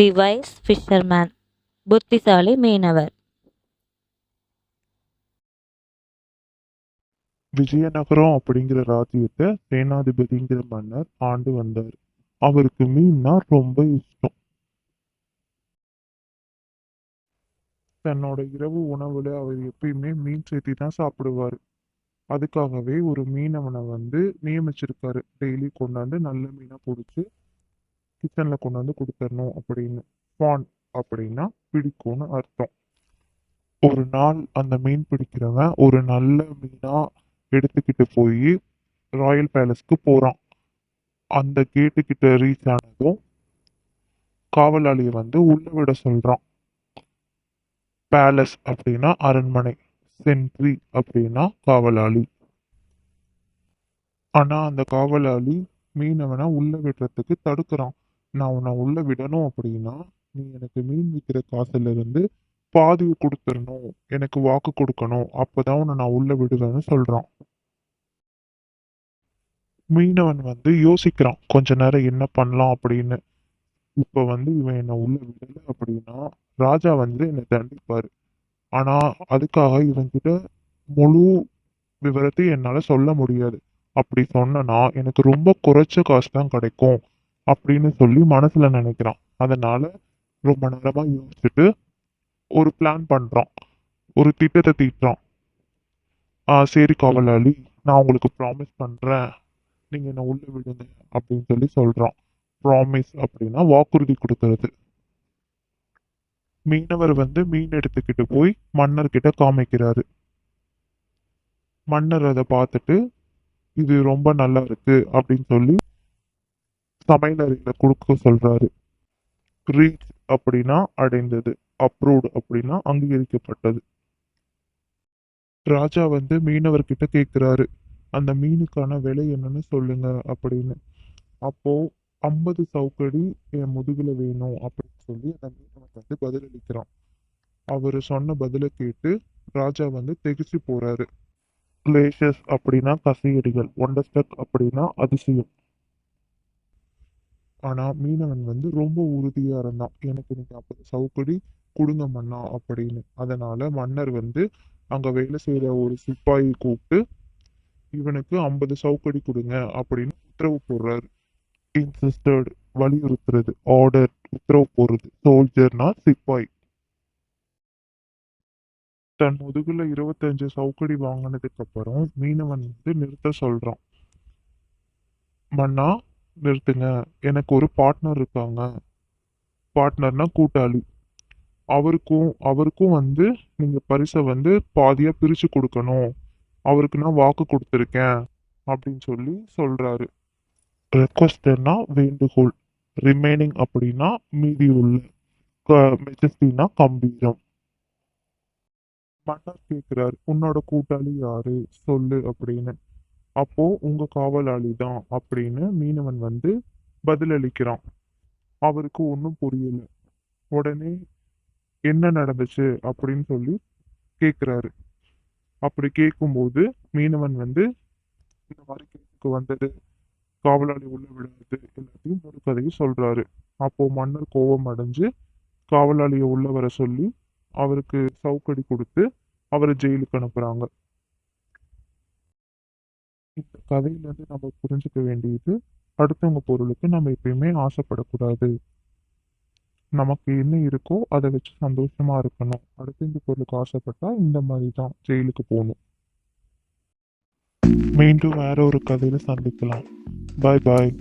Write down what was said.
தி wise fisherman, புத்திசாலி மீனவர். விஜயநகரம் அப்படிங்கிற ராஜ்யத்தை சேனாதிபதிங்கிற மன்னர் ஆண்டு வந்தார். அவருக்கு மீன்னா ரொம்ப இஷ்டம். தன்னோட இரவு உணவுல அவர் எப்பயுமே மீன் சேர்த்தி தான் சாப்பிடுவாரு. அதுக்காகவே ஒரு மீனவனை நியமிச்சிருக்காரு. டெய்லி கொண்டாந்து நல்ல மீனா பிடிச்சி கிச்சன்ல கொண்டாந்து கொடுத்துடணும் அப்படின்னு. ஃபான் அப்படின்னா பிடிக்கும்னு அர்த்தம். ஒரு நாள் அந்த மீன் பிடிக்கிறவன் ஒரு நல்ல மீனா எடுத்துக்கிட்டு போய் ராயல் பேலஸ்க்கு போறான். அந்த கேட்டு கிட்ட ரீச் ஆனதும் காவலாளியை உள்ள விட சொல்றான். பேலஸ் அப்படின்னா அரண்மனை, சென்ட்ரி அப்படின்னா காவலாளி. ஆனா அந்த காவலாளி மீனவனை உள்ள விடுறதுக்கு தடுக்கிறான். நான் உன்னை உள்ள விடணும் அப்படின்னா நீ எனக்கு மீன் விற்கிற காசுல இருந்து பாதியை கொடுத்துடணும், எனக்கு வாக்கு கொடுக்கணும், அப்பதான் உன்னை நான் உள்ள விடுவேன்னு சொல்றான். மீனவன் யோசிக்கிறான் கொஞ்ச நேரம் என்ன பண்ணலாம் அப்படின்னு. இப்ப இவன் என்னை உள்ள விடல அப்படின்னா ராஜா என்னை தண்டிப்பாரு. ஆனா அதுக்காக இவன்கிட்ட முழு விவரத்தையும் என்னால சொல்ல முடியாது. அப்படி சொன்னனா எனக்கு ரொம்ப குறைச்ச காசு தான் கிடைக்கும் அப்படின்னு சொல்லி மனசுல நினைக்கிறான். அதனால ரொம்ப நேரமா யோசிச்சுட்டு ஒரு பிளான் பண்றான், ஒரு திட்டத்தை தீட்டுறான். சரி காவலாளி, நான் உங்களுக்கு ப்ராமிஸ் பண்றேன், நீங்க என்ன உள்ள விடுங்க அப்படின்னு சொல்றான். ப்ராமிஸ் அப்படின்னா வாக்குறுதி கொடுக்கறது. மீனவர் மீன் எடுத்துக்கிட்டு போய் மன்னர் கிட்ட காமிக்கிறாரு. மன்னர் அதை பார்த்துட்டு இது ரொம்ப நல்லா இருக்கு அப்படின்னு சொல்லி சமையலறையில கொடுக்க சொல்றாரு. ரீச் அப்படின்னா அடைந்தது, அப்ரூவ்டு அப்படின்னா அங்கீகரிக்கப்பட்டது. ராஜா மீனவர்கிட்ட கேட்கிறாரு, அந்த மீனுக்கான விலை என்னன்னு சொல்லுங்க அப்படின்னு. அப்போ 50 சவுக்கடி என் முதுகுல வேணும் அப்படின்னு சொல்லி அந்த மீனவன் பதிலளிக்கிறான். அவரு சொன்ன பதிலை கேட்டு ராஜா திகைச்சு போறாரு. கிளேஷஸ் அப்படின்னா கசையடிகள், ஒண்டர்ஸ்டக் அப்படின்னா அதிசயம். ஆனா மீனவன் ரொம்ப உறுதியா இருந்தான். எனக்கு நீங்க 50 சவுக்கடி கொடுங்க மன்னா அப்படின்னு. அதனால மன்னர் அங்க வேலை செய்யற ஒரு சிப்பாயை கூப்பிட்டு இவனுக்கு 50 சவுக்கடி கொடுங்க அப்படின்னு உத்தரவு போடுறாரு. இன்சிஸ்டட், வலியுறுத்துறது, ஆர்டர், உத்தரவு போடுறது. சோல்ஜர்னா சிப்பாய். தன் முதுகுல 25 சவுக்கடி வாங்கினதுக்கு அப்புறம் மீனவன் நிறுத்த சொல்றான். மன்னா நிறுத்துங்க, எனக்கு ஒரு பார்ட்னர் இருக்காங்க. பார்ட்னர்னா கூட்டாளி. அவருக்கும் அவருக்கும் நீங்க பரிசை பாதியா பிரிச்சு கொடுக்கணும். அவருக்கு நான் வாக்கு கொடுத்துருக்கேன் அப்படின்னு சொல்றாரு. ரெக்வஸ்டர்னா வேண்டுகோள், ரிமைனிங் அப்படின்னா மீதி உள்ள, மெஜஸ்டினா கம்பீரம். மன்னர் கேட்கிறார், உன்னோட கூட்டாளி யாரு சொல்லு அப்படின்னு. அப்போ உங்க காவலாளி தான் அப்படின்னு மீனவன் பதிலளிக்கிறான். அவருக்கு ஒன்றும் புரியல. உடனே என்ன நடந்துச்சு அப்படின்னு கேட்குறாரு. அப்படி கேட்கும்போது மீனவன் இந்த மாதிரி கேட்டுக்கு வந்தது, காவலாளி உள்ள விடுறது எல்லாத்தையும் ஒரு கதையை சொல்றாரு. அப்போ மன்னர் கோபம் அடைஞ்சு காவலாளியை உள்ள வர சொல்லி அவருக்கு சவுக்கடி கொடுத்து அவரை ஜெயிலுக்கு அனுப்புறாங்க. இந்த கதையிலேருந்து நம்ம புரிஞ்சுக்க வேண்டியது, அடுத்தவங்க பொருளுக்கு நம்ம எப்பயுமே ஆசைப்படக்கூடாது. நமக்கு என்ன இருக்கோ அதை வச்சு சந்தோஷமா இருக்கணும். அடுத்தவங்க பொருளுக்கு ஆசைப்பட்டா இந்த மாதிரி தான் ஜெயிலுக்கு போகணும். மீண்டும் வேற ஒரு கதையில சந்திக்கலாம். பாய் பாய்.